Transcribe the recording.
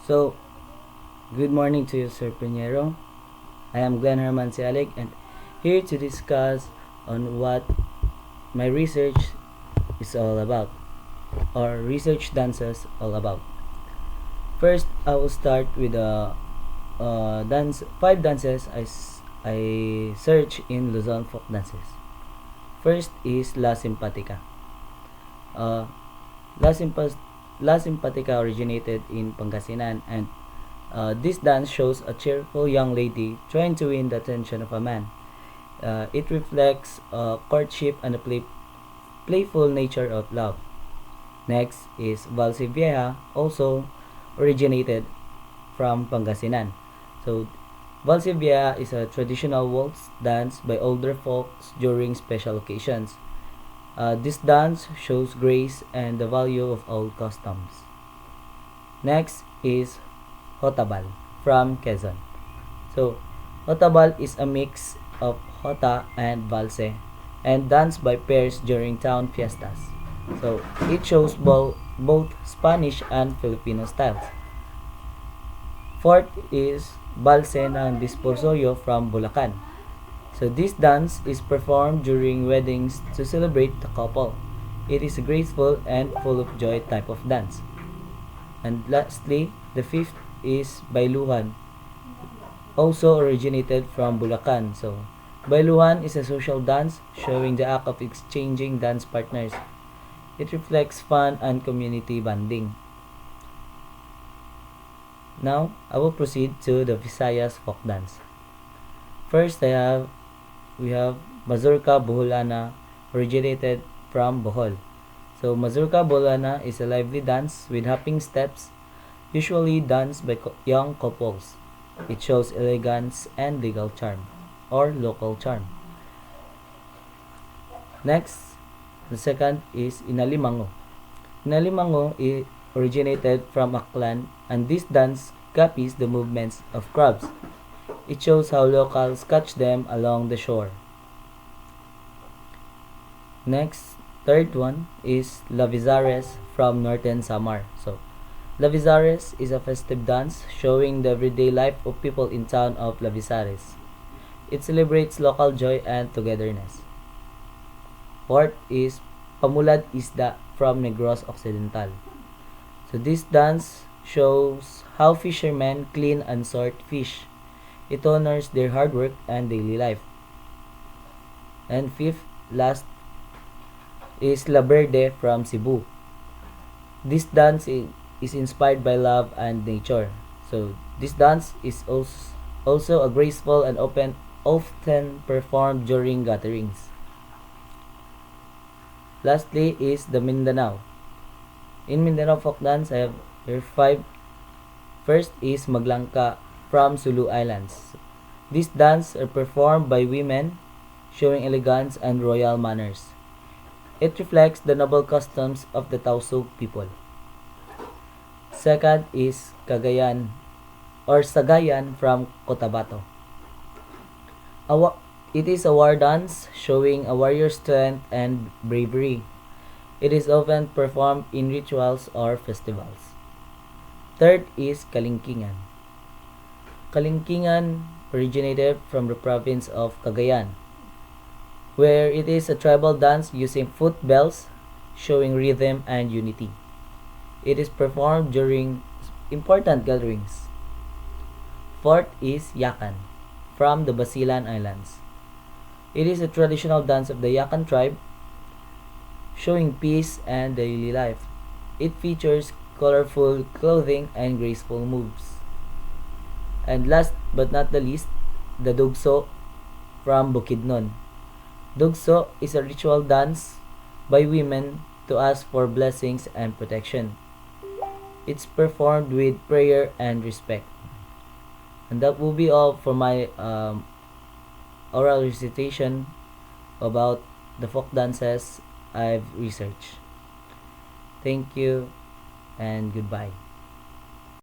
So, good morning to you, Sir Pinheiro. I am Glenn Herman Sialig and here to discuss on what my research is all about, or research dances all about. First, I will start with five dances I search in Luzon folk dances. First is La Simpatica. Uh, La, Simpa- La Simpatica originated in Pangasinan, and this dance shows a cheerful young lady trying to win the attention of a man. It reflects courtship and the playful nature of love. Next is Valse Vieja, also originated from Pangasinan. So, Valse Vieja is a traditional waltz dance by older folks during special occasions. This dance shows grace and the value of old customs. Next is Hotabal from Quezon. So, Hotabal is a mix of Hota and Valse and danced by pairs during town fiestas. So, it shows both Spanish and Filipino styles. Fourth is Balse ng Disporsoyo from Bulacan. So, this dance is performed during weddings to celebrate the couple. It is a graceful and full of joy type of dance. And lastly, the fifth is Bailuhan, also originated from Bulacan. So, Bailuhan is a social dance showing the act of exchanging dance partners. It reflects fun and community bonding. Now, I will proceed to the Visayas folk dance. First, we have Mazurka Boholana, originated from Bohol. So, Mazurka Boholana is a lively dance with hopping steps, usually danced by young couples. It shows elegance and legal charm, or local charm. Next, the second is Inalimango. Inalimango originated from Aklan, and this dance copies the movements of crabs. It shows how locals catch them along the shore. Next, third one is Lavizares from Northern Samar. So, Lavizares is a festive dance showing the everyday life of people in town of Lavizares. It celebrates local joy and togetherness. Fourth is Pamulad Isda from Negros Occidental. So this dance shows how fishermen clean and sort fish. It honors their hard work and daily life. And fifth, last, is La Verde from Cebu. This dance is inspired by love and nature. So this dance is also a graceful and often performed during gatherings. Lastly is the Mindanao. In Mindanao folk dance, I have here five. First is Maglangka from Sulu Islands. This dance are performed by women, showing elegance and royal manners. It reflects the noble customs of the Tausug people. Second is Cagayan or Sagayan from Cotabato. It is a war dance showing a warrior's strength and bravery. It is often performed in rituals or festivals. Third is Kalingkingan. Kalingkingan originated from the province of Cagayan, where it is a tribal dance using foot bells, showing rhythm and unity. It is performed during important gatherings. Fourth is Yakan from the Basilan Islands. It is a traditional dance of the Yakan tribe, showing peace and daily life. It features colorful clothing and graceful moves. And last but not the least, the Dugso from Bukidnon. Dugso is a ritual dance by women to ask for blessings and protection. It's performed with prayer and respect. And that will be all for my oral recitation about the folk dances I've researched. Thank you and goodbye.